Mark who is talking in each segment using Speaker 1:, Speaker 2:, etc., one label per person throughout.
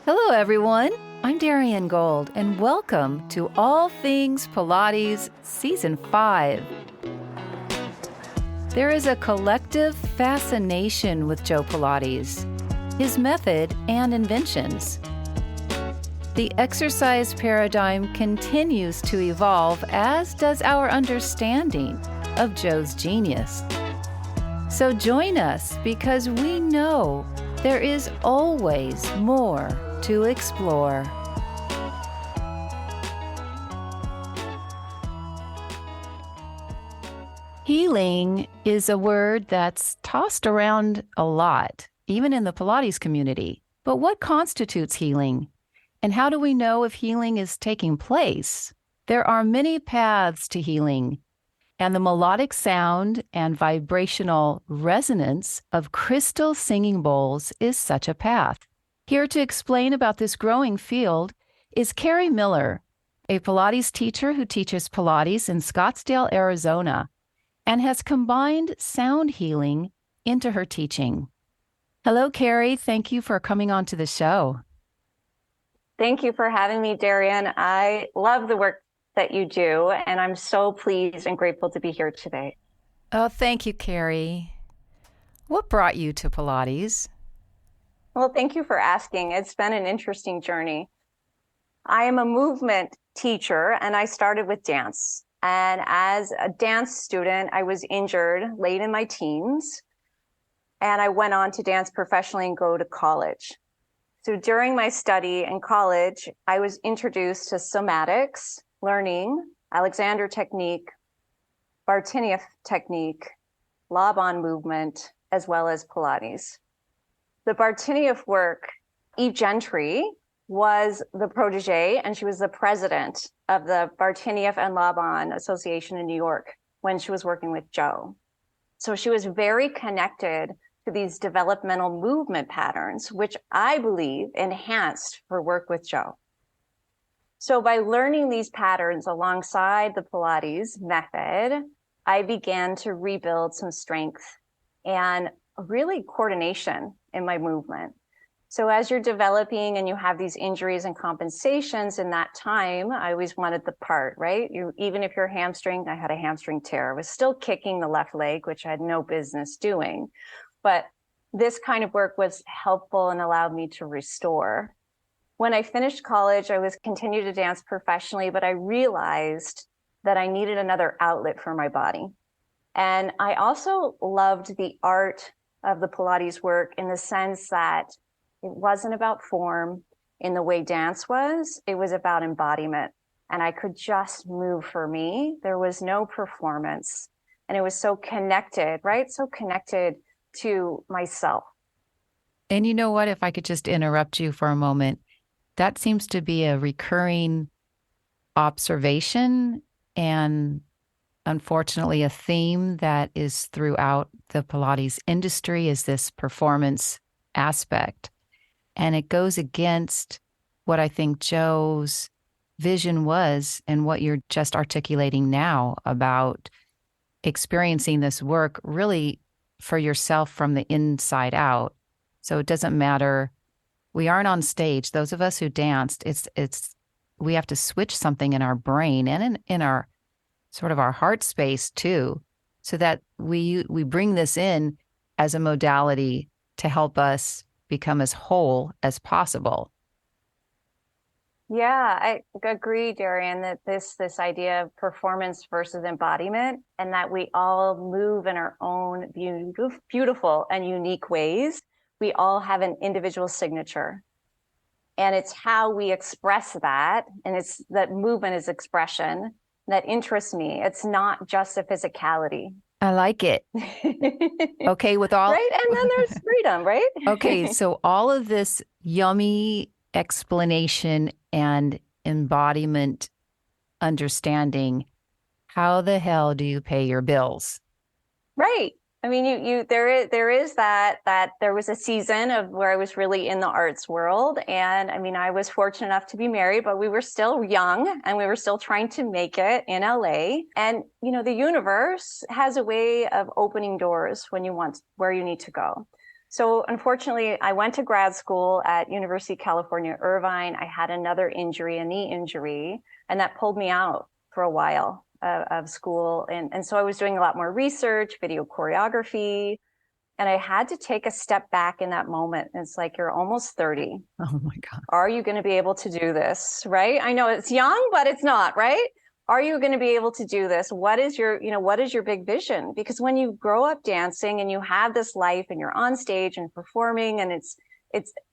Speaker 1: Hello, everyone. I'm Darian Gold, and welcome to All Things Pilates Season 5. There is a collective fascination with Joe Pilates, his method and inventions. The exercise paradigm continues to evolve, as does our understanding of Joe's genius. So join us because we know there is always more to explore. Healing is a word that's tossed around a lot, even in the Pilates community. But what constitutes healing? And how do we know if healing is taking place? There are many paths to healing, and the melodic sound and vibrational resonance of crystal singing bowls is such a path. Here to explain about this growing field is Carrie Miller, a Pilates teacher who teaches Pilates in Scottsdale, Arizona, and has combined sound healing into her teaching. Hello, Carrie. Thank you for coming on to the show.
Speaker 2: Thank you for having me, Darian. I love the work that you do, and I'm so pleased and grateful to be here today.
Speaker 1: Oh, thank you, Carrie. What brought you to Pilates?
Speaker 2: Well, thank you for asking. It's been an interesting journey. I am a movement teacher, and I started with dance. And as a dance student, I was injured late in my teens, and I went on to dance professionally and go to college. So during my study in college, I was introduced to somatics, learning, Alexander technique, Bartinieff technique, Laban movement, as well as Pilates. The Bartinieff work, Eve Gentry was the protege, and she was the president of the Bartinieff and Laban Association in New York when she was working with Joe. So she was very connected to these developmental movement patterns, which I believe enhanced her work with Joe. So by learning these patterns alongside the Pilates method, I began to rebuild some strength and really coordination in my movement. So as you're developing and you have these injuries and compensations in that time, I always wanted the part, right? Even if you're hamstring, I had a hamstring tear. I was still kicking the left leg, which I had no business doing. But this kind of work was helpful and allowed me to restore. When I finished college, I was continued to dance professionally, but I realized that I needed another outlet for my body. And I also loved the art of the Pilates work in the sense that it wasn't about form in the way dance was. It was about embodiment. And I could just move for me. There was no performance. And it was so connected, right? So connected to myself.
Speaker 1: And you know what? If I could just interrupt you for a moment, that seems to be a recurring observation and unfortunately a theme that is throughout the Pilates industry is this performance aspect. And it goes against what I think Joe's vision was and what you're just articulating now about experiencing this work really for yourself from the inside out. So it doesn't matter. We aren't on stage. Those of us who danced, we have to switch something in our brain and in our sort of our heart space too, so that we bring this in as a modality to help us become as whole as possible.
Speaker 2: Yeah, I agree, Darian, that this idea of performance versus embodiment, and that we all move in our own beautiful and unique ways. We all have an individual signature. And it's how we express that, and it's that movement is expression that interests me. It's not just a physicality.
Speaker 1: I like it. Okay, with all...
Speaker 2: Right? And then there's freedom, right?
Speaker 1: Okay, so all of this yummy explanation and embodiment understanding, how the hell do you pay your bills?
Speaker 2: Right. I mean, there is that there was a season of where I was really in the arts world. And I mean, I was fortunate enough to be married, but we were still young and we were still trying to make it in LA. And, you know, the universe has a way of opening doors when you want where you need to go. So unfortunately, I went to grad school at University of California, Irvine. I had another injury, a knee injury, and that pulled me out for a while of school. And so I was doing a lot more research, video choreography, and I had to take a step back in that moment. It's like, you're almost 30.
Speaker 1: Oh my God.
Speaker 2: Are you going to be able to do this? Right? I know it's young, but it's not, right? Are you going to be able to do this? What is your big vision? Because when you grow up dancing and you have this life and you're on stage and performing, and it's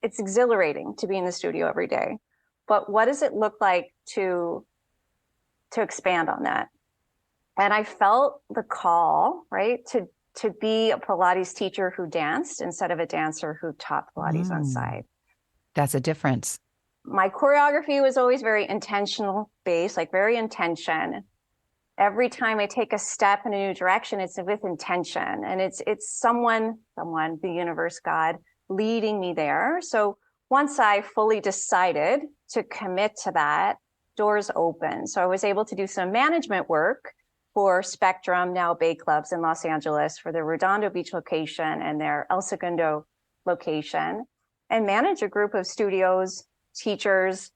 Speaker 2: exhilarating to be in the studio every day. But what does it look like to expand on that? And I felt the call, right, to be a Pilates teacher who danced instead of a dancer who taught Pilates on side.
Speaker 1: That's a difference.
Speaker 2: My choreography was always very intentional based, like very intention. Every time I take a step in a new direction, it's with intention, and it's someone, the universe, God, leading me there. So once I fully decided to commit to that, doors open. So I was able to do some management work for Spectrum, now Bay Clubs in Los Angeles, for their Redondo Beach location and their El Segundo location, and manage a group of studios, teachers.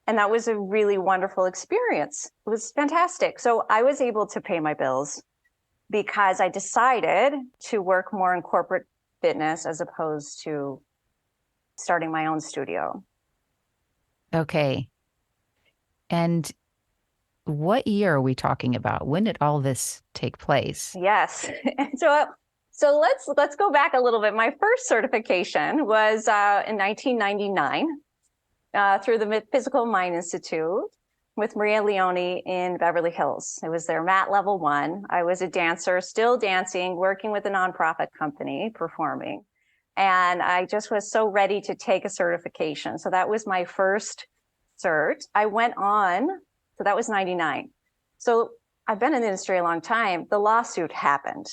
Speaker 2: And that was a really wonderful experience. It was fantastic. So I was able to pay my bills because I decided to work more in corporate fitness as opposed to starting my own studio.
Speaker 1: Okay. And what year are we talking about? When did all this take place?
Speaker 2: Yes. So let's go back a little bit. My first certification was in 1999 through the Physical Mind Institute with Maria Leone in Beverly Hills. It was their mat level 1. I was a dancer, still dancing, working with a nonprofit company, performing. And I just was so ready to take a certification. So that was my first cert. I went on, so that was 99. So I've been in the industry a long time. The lawsuit happened.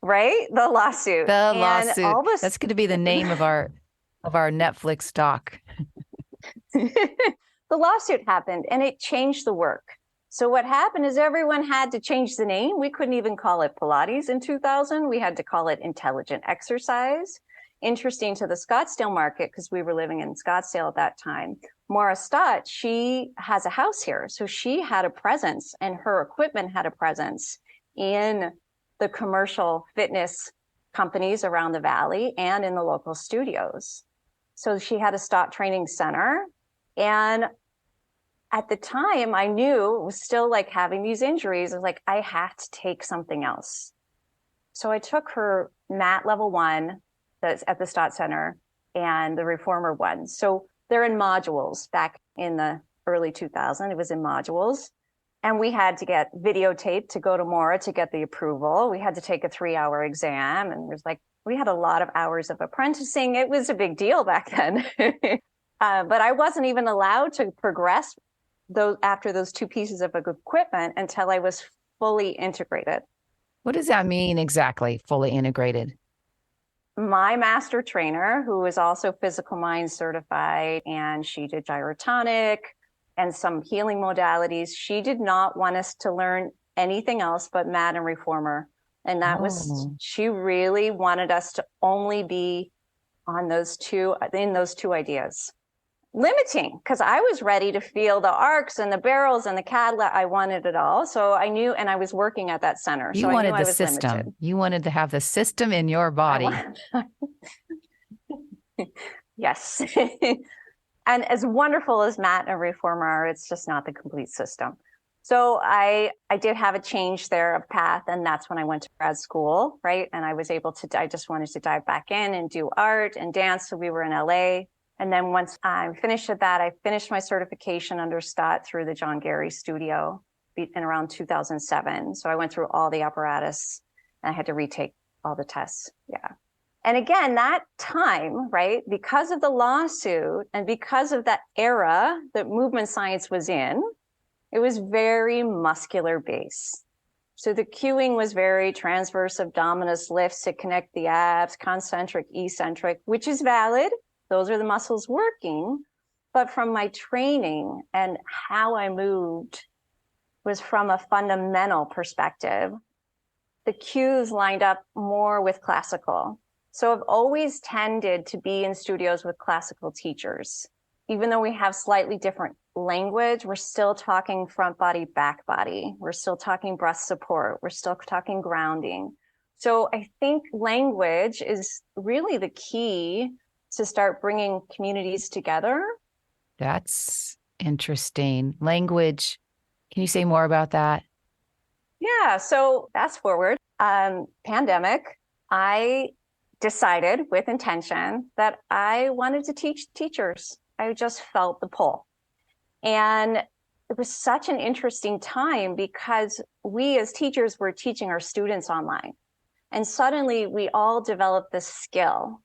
Speaker 2: Right? The lawsuit.
Speaker 1: The lawsuit. That's going to be the name of our Netflix doc.
Speaker 2: The lawsuit happened and it changed the work. So what happened is everyone had to change the name. We couldn't even call it Pilates in 2000. We had to call it intelligent exercise. Interesting to the Scottsdale market, because we were living in Scottsdale at that time. Maura Stott, she has a house here. So she had a presence, and her equipment had a presence in the commercial fitness companies around the valley and in the local studios. So she had a Stott training center. And at the time, I knew it was still like having these injuries. I was like, I had to take something else. So I took her mat level 1 that's at the Stott Center and the reformer one. So they're in modules. Back in the early 2000s, it was in modules. And we had to get videotaped to go to Maura to get the approval. We had to take a 3-hour exam. And it was like, we had a lot of hours of apprenticing. It was a big deal back then. But I wasn't even allowed to progress after those 2 pieces of equipment until I was fully integrated.
Speaker 1: What does that mean exactly, fully integrated?
Speaker 2: My master trainer, who is also Physical Mind certified, and she did gyrotonic and some healing modalities, she did not want us to learn anything else but mat and reformer. And that was, she really wanted us to only be on those two ideas. Limiting, because I was ready to feel the arcs and the barrels and the Cadillac. I wanted it all. So I knew, and I was working at that center.
Speaker 1: You
Speaker 2: so
Speaker 1: wanted
Speaker 2: I knew
Speaker 1: the
Speaker 2: I was
Speaker 1: system.
Speaker 2: limited.
Speaker 1: You wanted to have the system in your body.
Speaker 2: Yes. And as wonderful as mat and reformer are, it's just not the complete system. So I did have a change there of path, and that's when I went to grad school, right? And I was able to, I just wanted to dive back in and do art and dance. So we were in LA. And then once I finished at that, I finished my certification under Stott through the John Gary studio in around 2007. So I went through all the apparatus and I had to retake all the tests. Yeah. And again, that time, right, because of the lawsuit and because of that era that movement science was in, it was very muscular based. So the cueing was very transverse abdominis lifts to connect the abs, concentric, eccentric, which is valid. Those are the muscles working. But from my training and how I moved was from a fundamental perspective. The cues lined up more with classical. So I've always tended to be in studios with classical teachers. Even though we have slightly different language, we're still talking front body, back body. We're still talking breath support. We're still talking grounding. So I think language is really the key to start bringing communities together.
Speaker 1: That's interesting. Language. Can you say more about that?
Speaker 2: Yeah. So fast forward, pandemic, I decided with intention that I wanted to teach teachers. I just felt the pull. And it was such an interesting time because we as teachers were teaching our students online. And suddenly we all developed this skill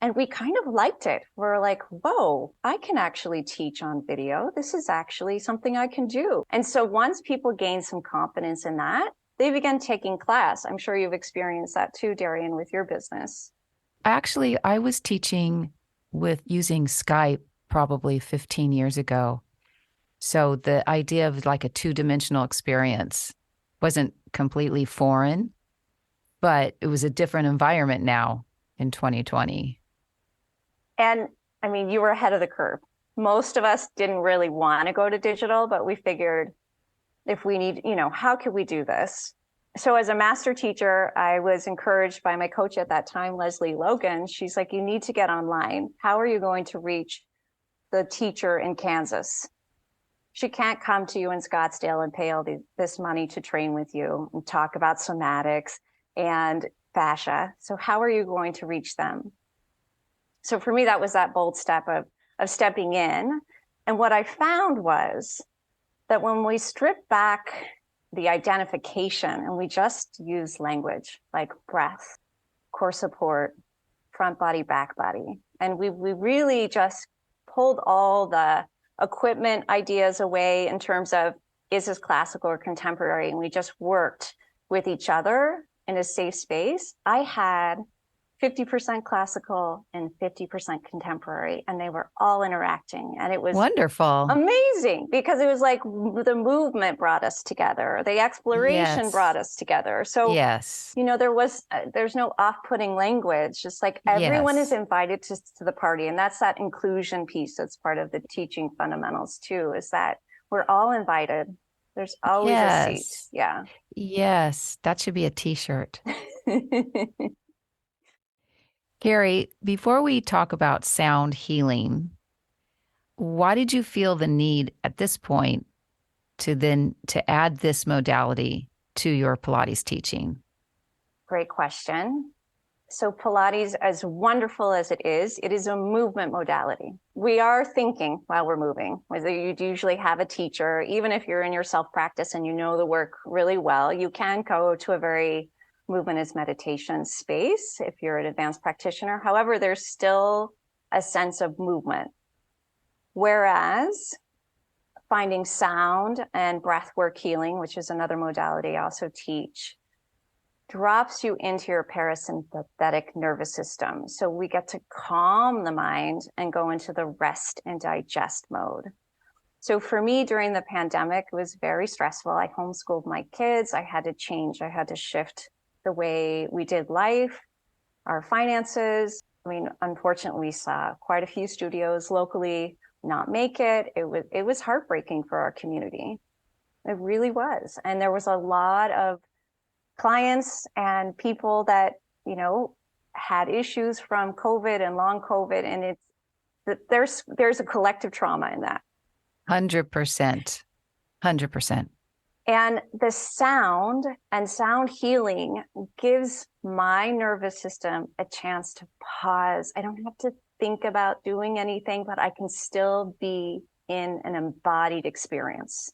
Speaker 2: and we kind of liked it. We're like, whoa, I can actually teach on video. This is actually something I can do. And so once people gained some confidence in that, they began taking class. I'm sure you've experienced that too, Darian, with your business.
Speaker 1: Actually, I was teaching with using Skype probably 15 years ago. So the idea of like a two-dimensional experience wasn't completely foreign, but it was a different environment now in 2020.
Speaker 2: And I mean, you were ahead of the curve. Most of us didn't really want to go to digital, but we figured if we need, how could we do this? So as a master teacher, I was encouraged by my coach at that time, Leslie Logan. She's like, you need to get online. How are you going to reach the teacher in Kansas? She can't come to you in Scottsdale and pay all this money to train with you and talk about somatics and fascia. So how are you going to reach them? So for me, that was that bold step of stepping in. And what I found was that when we strip back the identification and we just use language like breath, core support, front body, back body, and we really just pulled all the equipment ideas away in terms of, is this classical or contemporary? And we just worked with each other in a safe space. I had 50% classical and 50% contemporary, and they were all interacting. And it was
Speaker 1: wonderful,
Speaker 2: amazing because it was like the movement brought us together. The exploration brought us together. So,
Speaker 1: yes,
Speaker 2: there's no off-putting language. Just like everyone is invited to the party. And that's that inclusion piece. That's part of the teaching fundamentals too, is that we're all invited. There's always a seat. Yeah.
Speaker 1: Yes. That should be a t-shirt. Carrie, before we talk about sound healing, why did you feel the need at this point to add this modality to your Pilates teaching?
Speaker 2: Great question. So Pilates, as wonderful as it is a movement modality. We are thinking while we're moving. Whether you usually have a teacher, even if you're in your self-practice and you know the work really well, you can go to a very movement as meditation space if you're an advanced practitioner. However, there's still a sense of movement. Whereas finding sound and breath work healing, which is another modality I also teach, drops you into your parasympathetic nervous system. So we get to calm the mind and go into the rest and digest mode. So for me, during the pandemic, it was very stressful. I homeschooled my kids. I had to change. I had to shift the way we did life, our finances. I mean, unfortunately, we saw quite a few studios locally not make it. It was heartbreaking for our community. It really was. And there was a lot of clients and people that, had issues from COVID and long COVID. And there's a collective trauma in that.
Speaker 1: 100%. 100%.
Speaker 2: And the sound and sound healing gives my nervous system a chance to pause. I don't have to think about doing anything, but I can still be in an embodied experience,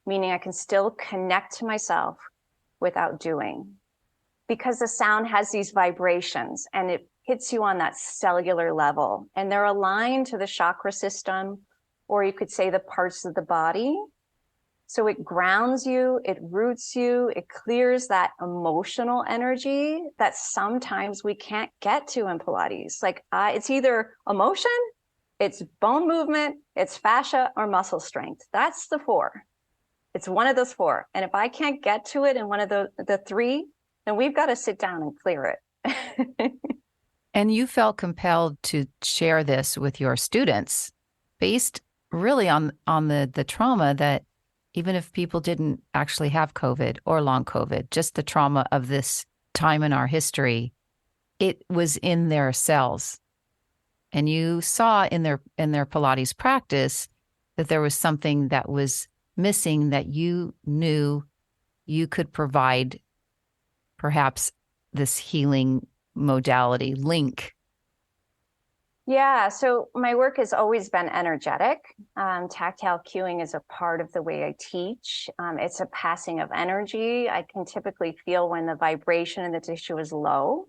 Speaker 2: meaning I can still connect to myself without doing. Because the sound has these vibrations and it hits you on that cellular level, and they're aligned to the chakra system, or you could say the parts of the body. So it grounds you, it roots you, it clears that emotional energy that sometimes we can't get to in Pilates. Like it's either emotion, it's bone movement, it's fascia, or muscle strength. That's the four. It's one of those four. And if I can't get to it in one of the three, then we've got to sit down and clear it.
Speaker 1: And you felt compelled to share this with your students based really on the trauma that even if people didn't actually have COVID or long COVID, just the trauma of this time in our history, it was in their cells. And you saw in their Pilates practice that there was something that was missing that you knew you could provide, perhaps this healing modality link.
Speaker 2: Yeah, so my work has always been energetic. Tactile cueing is a part of the way I teach. It's a passing of energy. I can typically feel when the vibration in the tissue is low,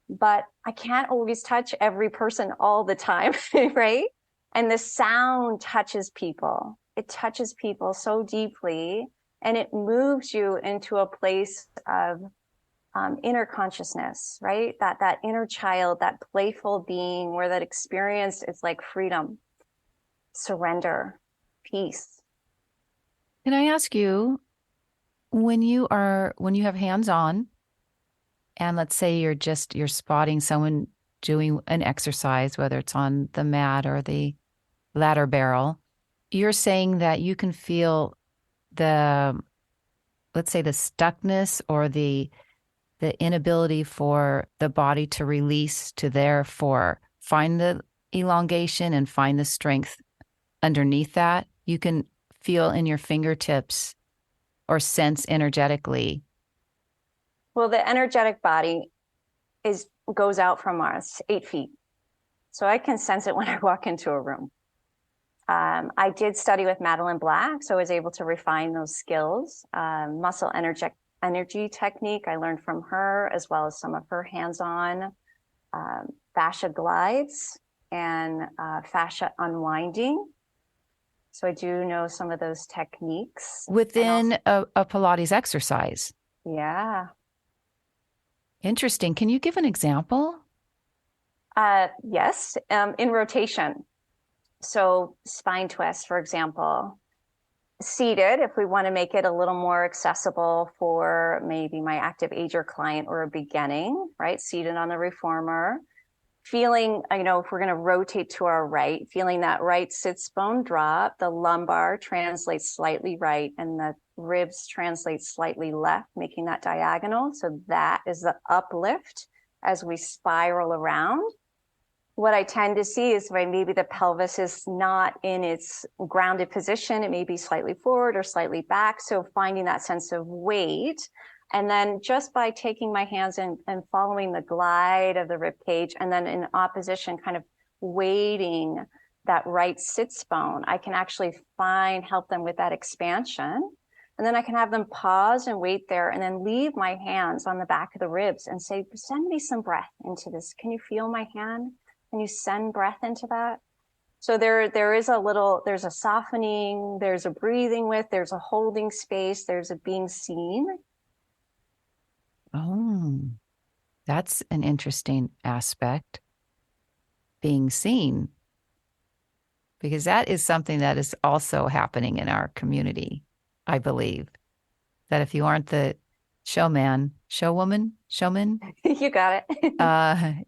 Speaker 2: but I can't always touch every person all the time, right? And the sound touches people. It touches people so deeply, and it moves you into a place of inner consciousness, right? That inner child, that playful being, where that experience is like freedom, surrender, peace.
Speaker 1: Can I ask you, when you have hands on, and let's say you're spotting someone doing an exercise, whether it's on the mat or the ladder barrel, you're saying that you can feel the, let's say, the stuckness or the inability for the body to release, to therefore find the elongation and find the strength underneath that. You can feel in your fingertips or sense energetically.
Speaker 2: Well, the energetic body goes out from us 8 feet. So I can sense it when I walk into a room. I did study with Madeline Black, so I was able to refine those skills. Muscle energy technique I learned from her, as well as some of her hands-on fascia glides and fascia unwinding. So I do know some of those techniques.
Speaker 1: Within a Pilates exercise.
Speaker 2: Yeah.
Speaker 1: Interesting. Can you give an example?
Speaker 2: Yes, in rotation. So spine twist, for example. Seated, if we want to make it a little more accessible for maybe my active ager client or a beginning, right? Seated on the reformer, feeling, if we're going to rotate to our right, feeling that right sits bone drop, the lumbar translates slightly right, and the ribs translate slightly left, making that diagonal. So that is the uplift as we spiral around. What I tend to see is when maybe the pelvis is not in its grounded position, it may be slightly forward or slightly back. So finding that sense of weight. And then just by taking my hands and following the glide of the rib cage, and then in opposition, kind of weighting that right sits bone, I can actually help them with that expansion. And then I can have them pause and wait there and then leave my hands on the back of the ribs and say, send me some breath into this. Can you feel my hand? Can you send breath into that? So there's a softening, there's a breathing with, there's a holding space, there's a being seen.
Speaker 1: Oh, that's an interesting aspect, being seen, because that is something that is also happening in our community, I believe. That if you aren't the showman, showwoman, showman,
Speaker 2: You got
Speaker 1: it.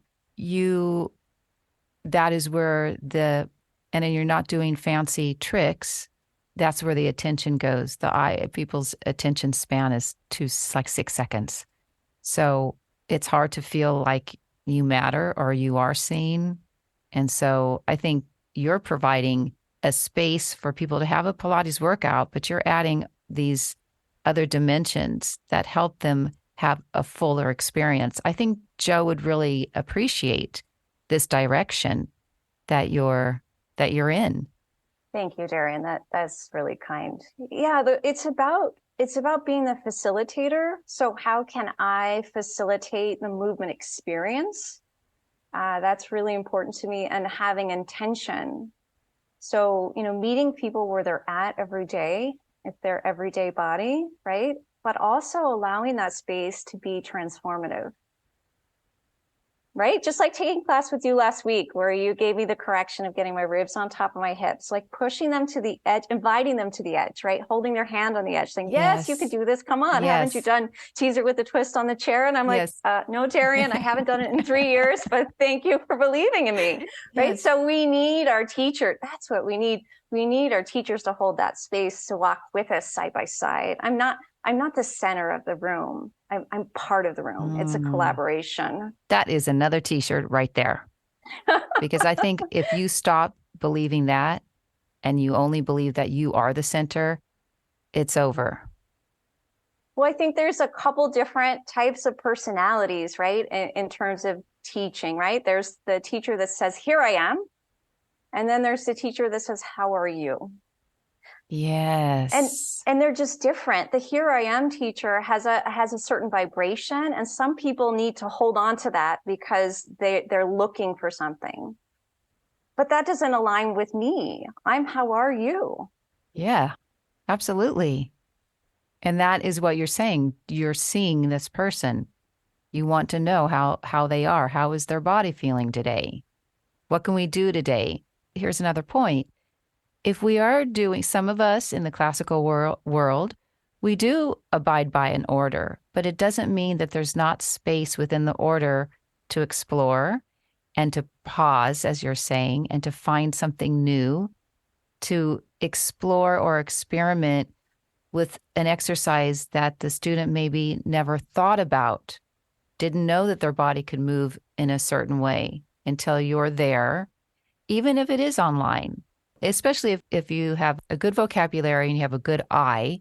Speaker 1: That is where and then you're not doing fancy tricks. That's where the attention goes. People's attention span is like 6 seconds. So it's hard to feel like you matter or you are seen. And so I think you're providing a space for people to have a Pilates workout, but you're adding these other dimensions that help them have a fuller experience. I think Joe would really appreciate this direction that you're in.
Speaker 2: Thank you, Darian. That's really kind. Yeah, it's about being the facilitator. So how can I facilitate the movement experience? That's really important to me, and having intention. So, meeting people where they're at every day, if their everyday body, right? But also allowing that space to be transformative. right? Just like taking class with you last week, where you gave me the correction of getting my ribs on top of my hips, like pushing them to the edge, inviting them to the edge, right? Holding their hand on the edge, saying, yes, you could
Speaker 1: Yes.
Speaker 2: do this. Come on. Haven't you
Speaker 1: Yes.
Speaker 2: done teaser with the twist on the chair? And I'm like,
Speaker 1: Yes.
Speaker 2: no, Darian, I haven't done it in 3 years, but thank you for believing in me, right?
Speaker 1: Yes.
Speaker 2: So we need our teacher. That's what we need. We need our teachers to hold that space, to walk with us side by side. I'm not the center of the room. I'm part of the room. It's a collaboration.
Speaker 1: That is another t-shirt right there. Because I think if you stop believing that and you only believe that you are the center, it's over.
Speaker 2: Well, I think there's a couple different types of personalities, right? In terms of teaching, right? There's the teacher that says, here I am. And then there's the teacher that says, how are you?
Speaker 1: Yes.
Speaker 2: And they're just different. The here I am teacher has a certain vibration, and some people need to hold on to that because they're looking for something. But that doesn't align with me. I'm how are you?
Speaker 1: Yeah, absolutely. And that is what you're saying. You're seeing this person. You want to know how they are. How is their body feeling today? What can we do today? Here's another point. If we are doing, some of us in the classical world, we do abide by an order, but it doesn't mean that there's not space within the order to explore and to pause, as you're saying, and to find something new, to explore or experiment with an exercise that the student maybe never thought about, didn't know that their body could move in a certain way until you're there, even if it is online. Especially if you have a good vocabulary and you have a good eye,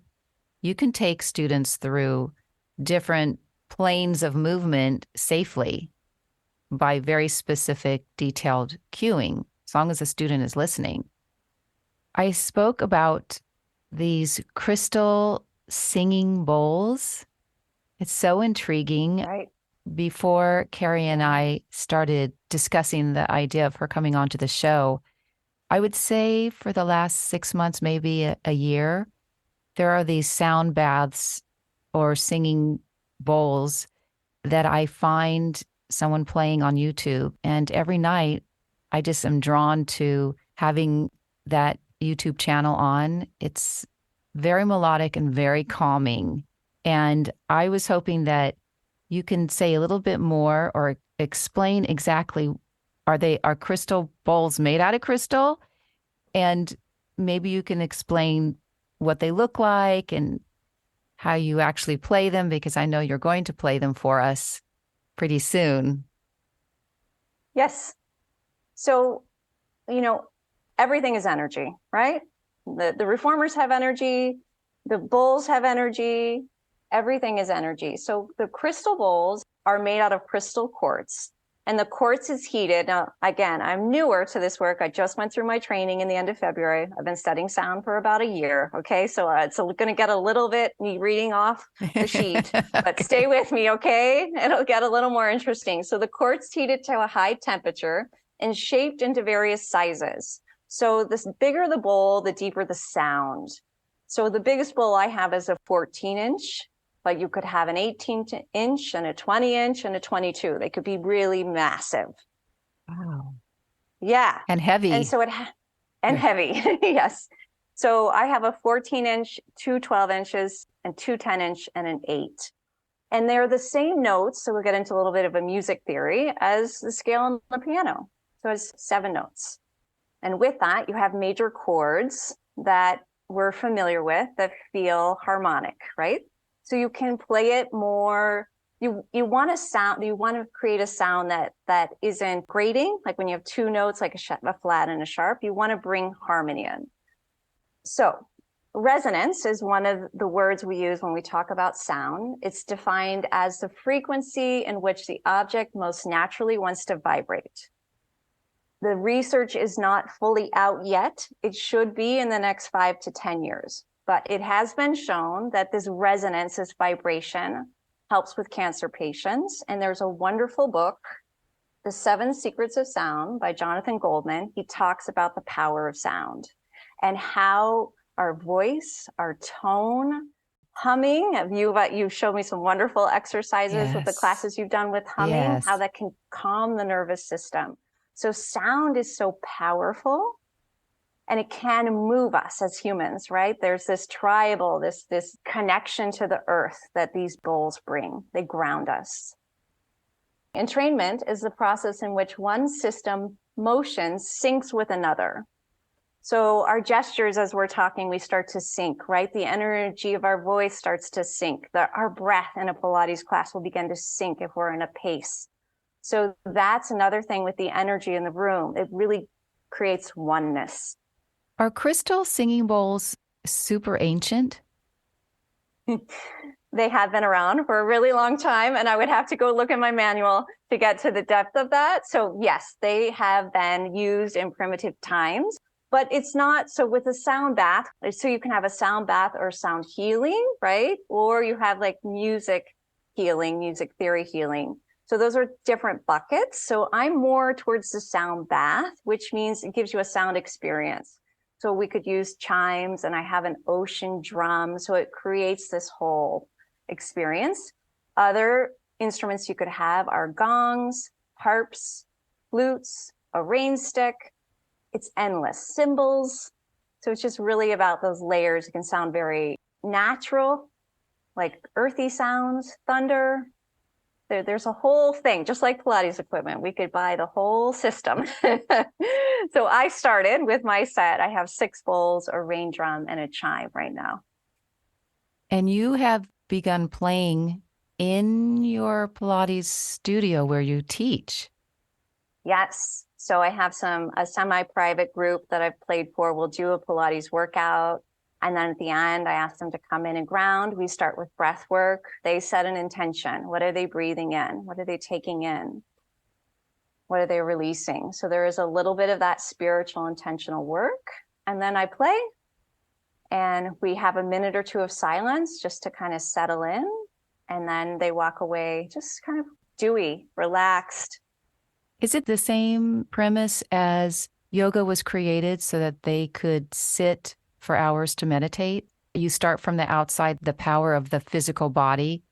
Speaker 1: you can take students through different planes of movement safely by very specific, detailed cueing, as long as the student is listening. I spoke about these crystal singing bowls. It's so intriguing.
Speaker 2: Right.
Speaker 1: Before Carrie and I started discussing the idea of her coming onto the show, I would say for the last 6 months, maybe a year, there are these sound baths or singing bowls that I find someone playing on YouTube. And every night, I just am drawn to having that YouTube channel on. It's very melodic and very calming. And I was hoping that you can say a little bit more or explain exactly, are crystal bowls made out of crystal? And maybe you can explain what they look like and how you actually play them, because I know you're going to play them for us pretty soon.
Speaker 2: Yes. So, everything is energy, right? The reformers have energy, the bulls have energy, everything is energy. So the crystal bowls are made out of crystal quartz, and the quartz is heated. Now, again, I'm newer to this work. I just went through my training in the end of February. I've been studying sound for about a year. Okay. So it's going to get a little bit me reading off the sheet, but
Speaker 1: Okay.
Speaker 2: stay with me. Okay. It'll get a little more interesting. So the quartz heated to a high temperature and shaped into various sizes. So the bigger the bowl, the deeper the sound. So the biggest bowl I have is a 14-inch, but you could have an 18-inch and a 20-inch and a 22. They could be really massive.
Speaker 1: Wow.
Speaker 2: Yeah.
Speaker 1: And heavy.
Speaker 2: And so and heavy. Yes. So I have a 14-inch, two 12-inches, and two 10-inch, and an 8. And they're the same notes. So we'll get into a little bit of a music theory as the scale on the piano. So it's 7 notes. And with that, you have major chords that we're familiar with that feel harmonic, right? So you can play it more. You want to create a sound that isn't grating, like when you have 2 notes, like a flat and a sharp. You want to bring harmony in. So resonance is one of the words we use when we talk about sound. It's defined as the frequency in which the object most naturally wants to vibrate. The research is not fully out yet. It should be in the next 5 to 10 years. But it has been shown that this resonance, this vibration, helps with cancer patients. And there's a wonderful book, The 7 Secrets of Sound by Jonathan Goldman. He talks about the power of sound and how our voice, our tone, Humming, you've showed me some wonderful exercises with the
Speaker 1: Yes.
Speaker 2: classes you've done with humming, how
Speaker 1: Yes.
Speaker 2: that can calm the nervous system. So sound is so powerful and it can move us as humans, right? There's this tribal, this connection to the earth that these bowls bring. They ground us. Entrainment is the process in which one system motion syncs with another. So our gestures, as we're talking, we start to sync, right? The energy of our voice starts to sync. Our breath in a Pilates class will begin to sync if we're in a pace. So that's another thing with the energy in the room. It really creates oneness.
Speaker 1: Are crystal singing bowls super ancient?
Speaker 2: They have been around for a really long time, and I would have to go look at my manual to get to the depth of that. So yes, they have been used in primitive times, but it's not. So with a sound bath, so you can have a sound bath or sound healing, right? Or you have like music healing, music theory healing. So those are different buckets. So I'm more towards the sound bath, which means it gives you a sound experience. So we could use chimes, and I have an ocean drum. So it creates this whole experience. Other instruments you could have are gongs, harps, flutes, a rain stick. It's endless. Cymbals. So it's just really about those layers. It can sound very natural, like earthy sounds, thunder. There's a whole thing, just like Pilates equipment. We could buy the whole system. So I started with my set. I have 6 bowls, a rain drum, and a chime right now.
Speaker 1: And you have begun playing in your Pilates studio where you teach.
Speaker 2: Yes. So I have a semi-private group that I've played for. We'll do a Pilates workout. And then at the end, I ask them to come in and ground. We start with breath work. They set an intention. What are they breathing in? What are they taking in? What are they releasing? So there is a little bit of that spiritual intentional work. And then I play, and we have a minute or 2 of silence just to kind of settle in. And then they walk away just kind of dewy, relaxed.
Speaker 1: Is it the same premise as yoga was created so that they could sit for hours to meditate? You start from the outside, the power of the physical body,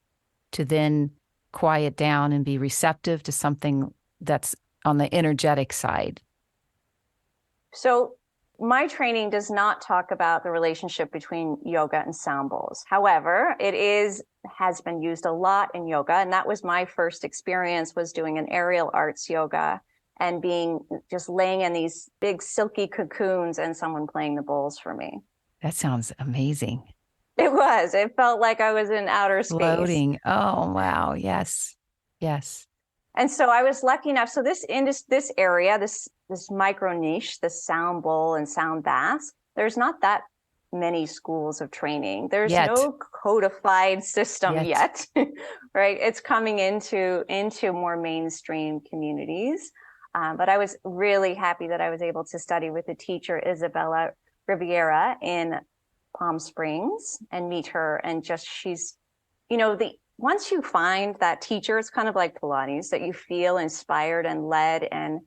Speaker 1: to then quiet down and be receptive to something that's on the energetic side.
Speaker 2: So my training does not talk about the relationship between yoga and sound bowls. However, has been used a lot in yoga. And that was my first experience, was doing an aerial arts yoga and just laying in these big silky cocoons and someone playing the bowls for me.
Speaker 1: That sounds amazing.
Speaker 2: It felt like I was in outer space.
Speaker 1: Floating. Oh, wow. Yes. Yes.
Speaker 2: And so I was lucky enough. So this area, this micro niche, the sound bowl and sound baths, there's not that many schools of training. There's no codified system yet, right? It's coming into more mainstream communities. But I was really happy that I was able to study with the teacher, Isabella Riviera, in Palm Springs, and meet her. And she's, once you find that teacher, it's kind of like Pilates, that you feel inspired and led and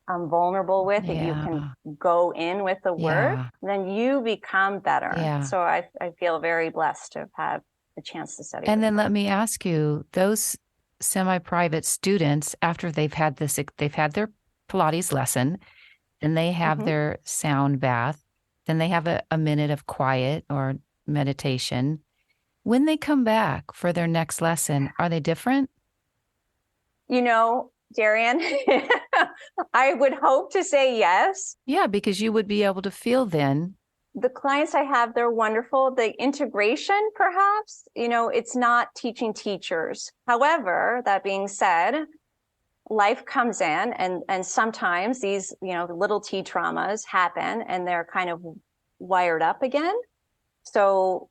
Speaker 2: vulnerable with, that you can go in with the work, then you become better.
Speaker 1: Yeah.
Speaker 2: So I feel very blessed to have had the chance to study.
Speaker 1: And then let me ask you, those semi-private students, after they've had their Pilates lesson, then they have their sound bath, then they have a minute of quiet or meditation. When they come back for their next lesson, are they different?
Speaker 2: Darian, I would hope to say yes.
Speaker 1: Yeah, because you would be able to feel then.
Speaker 2: The clients I have, they're wonderful. The integration, perhaps, it's not teaching teachers. However, that being said, life comes in, and sometimes these, little T traumas happen and they're kind of wired up again. So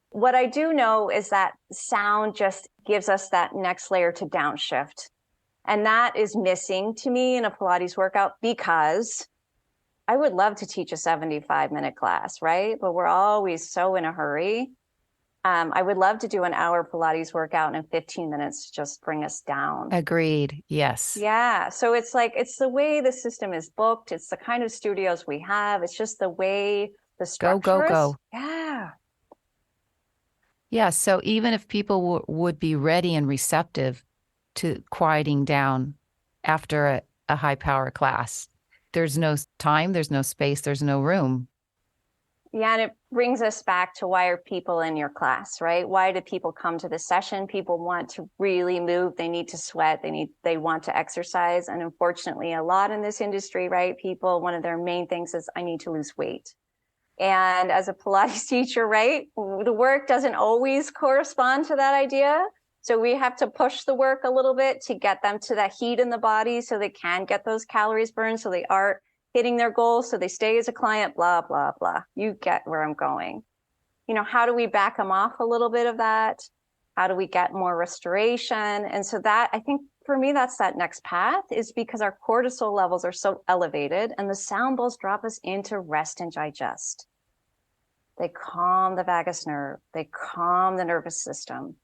Speaker 2: what I do know is that sound just gives us that next layer to downshift. And that is missing to me in a Pilates workout, because I would love to teach a 75-minute class, right? But we're always so in a hurry. I would love to do an hour Pilates workout in 15 minutes to just bring us down.
Speaker 1: Agreed. Yes.
Speaker 2: Yeah. So it's the way the system is booked. It's the kind of studios we have. It's just the way the structure
Speaker 1: Go.
Speaker 2: is. Yeah.
Speaker 1: Yeah. So even if people would be ready and receptive to quieting down after a high power class, there's no time, there's no space, there's no room.
Speaker 2: Yeah, and it brings us back to why are people in your class, right? Why do people come to the session? People want to really move. They need to sweat. They want to exercise. And unfortunately, a lot in this industry, right? People, one of their main things is, I need to lose weight. And as a Pilates teacher, right, the work doesn't always correspond to that idea. So we have to push the work a little bit to get them to that heat in the body so they can get those calories burned, so they are hitting their goals, so they stay as a client, blah, blah, blah. You get where I'm going. You know, how do we back them off a little bit of that? How do we get more restoration? And so that, I think for me, that's that next path, is because our cortisol levels are so elevated and the sound bowls drop us into rest and digest. They calm the vagus nerve. They calm the nervous system.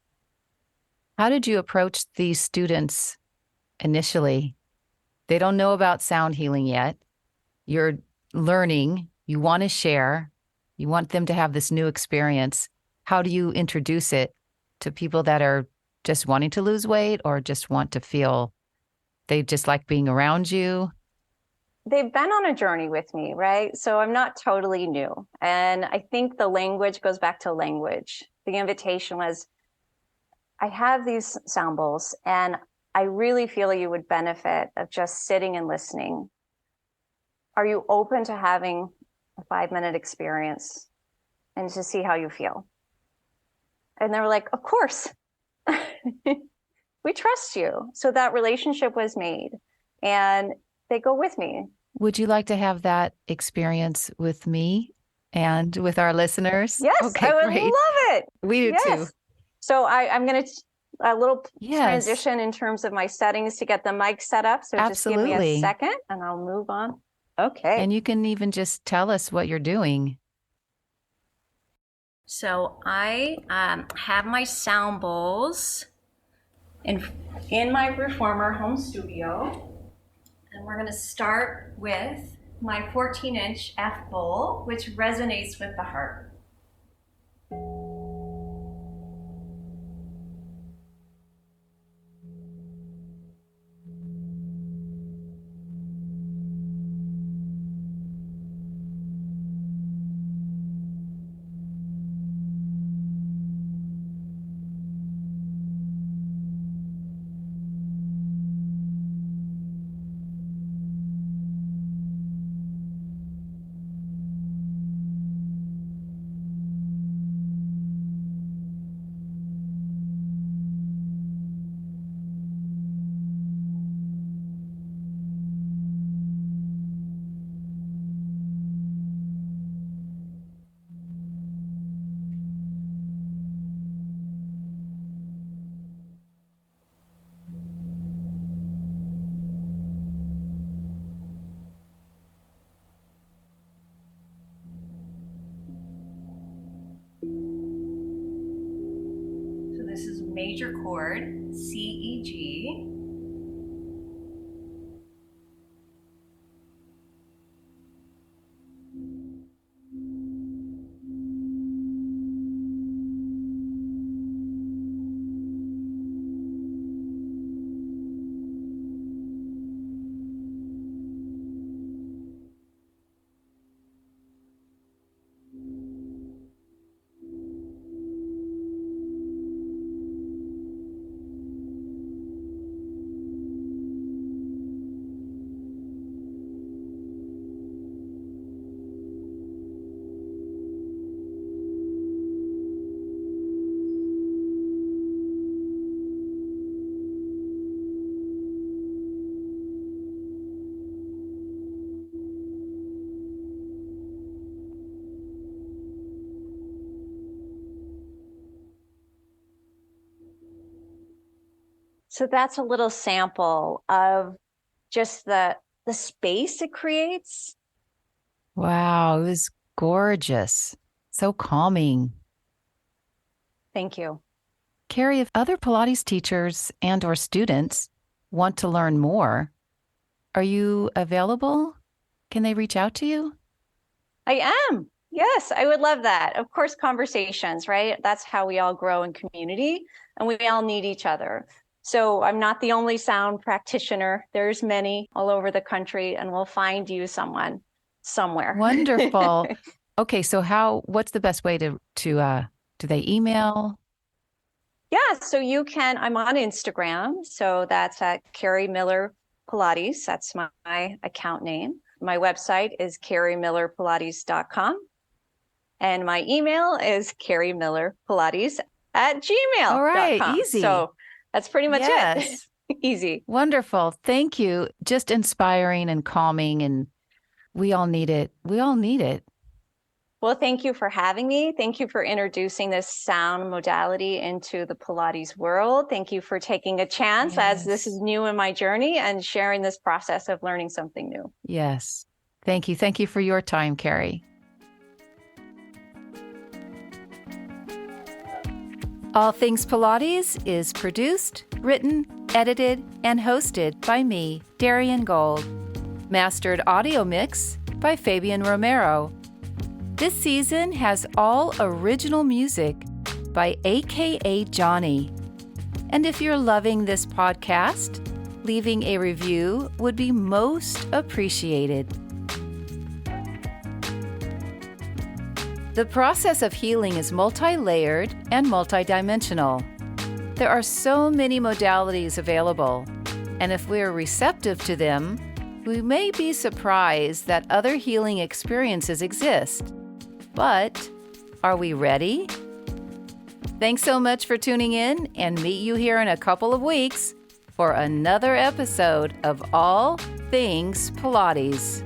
Speaker 1: How did you approach these students initially? They don't know about sound healing yet. You're learning, you want to share, you want them to have this new experience. How do you introduce it to people that are just wanting to lose weight or just want to feel they just like being around you?
Speaker 2: They've been on a journey with me, right? So I'm not totally new. And I think the language goes back to language. The invitation was, I have these sound bowls and I really feel you would benefit of just sitting and listening. Are you open to having a 5-minute experience and to see how you feel? And they were like, of course. We trust you. So that relationship was made and they go with me.
Speaker 1: Would you like to have that experience with me and with our listeners?
Speaker 2: Yes,
Speaker 1: okay,
Speaker 2: I would
Speaker 1: great.
Speaker 2: love it.
Speaker 1: We do too.
Speaker 2: So I'm going to a little
Speaker 1: Yes.
Speaker 2: transition in terms of my settings to get the mic set up. So just give me
Speaker 1: Absolutely.
Speaker 2: a second and I'll move on. Okay.
Speaker 1: And you can even just tell us what you're doing.
Speaker 2: So I have my sound bowls in my reformer home studio. And we're going to start with my 14-inch F bowl, which resonates with the heart. So this is major chord, C, E, G. So that's a little sample of just the space it creates.
Speaker 1: Wow, it was gorgeous. So calming.
Speaker 2: Thank you.
Speaker 1: Carrie, if other Pilates teachers and or students want to learn more, are you available? Can they reach out to you?
Speaker 2: I am. Yes, I would love that. Of course, conversations, right? That's how we all grow in community, and we all need each other. So I'm not the only sound practitioner. There's many all over the country, and we'll find you someone somewhere.
Speaker 1: Wonderful. Okay, so what's the best way do they email?
Speaker 2: Yeah, so you can, I'm on Instagram. So that's at Carrie Miller Pilates. That's my account name. My website is carriemillerpilates.com. And my email is carriemillerpilates@gmail.com.
Speaker 1: All right, easy.
Speaker 2: So that's pretty much
Speaker 1: Yes.
Speaker 2: it. Easy.
Speaker 1: Wonderful. Thank you. Just inspiring and calming, and we all need it. We all need it.
Speaker 2: Well, thank you for having me. Thank you for introducing this sound modality into the Pilates world. Thank you for taking a chance as this is new in my journey and sharing this process of learning something new.
Speaker 1: Yes. Thank you. Thank you for your time, Carrie. All Things Pilates is produced, written, edited, and hosted by me, Darian Gold. Mastered audio mix by Fabian Romero. This season has all original music by AKA Johnny. And if you're loving this podcast, leaving a review would be most appreciated. The process of healing is multi-layered and multidimensional. There are so many modalities available, and if we're receptive to them, we may be surprised that other healing experiences exist. But are we ready? Thanks so much for tuning in, and meet you here in a couple of weeks for another episode of All Things Pilates.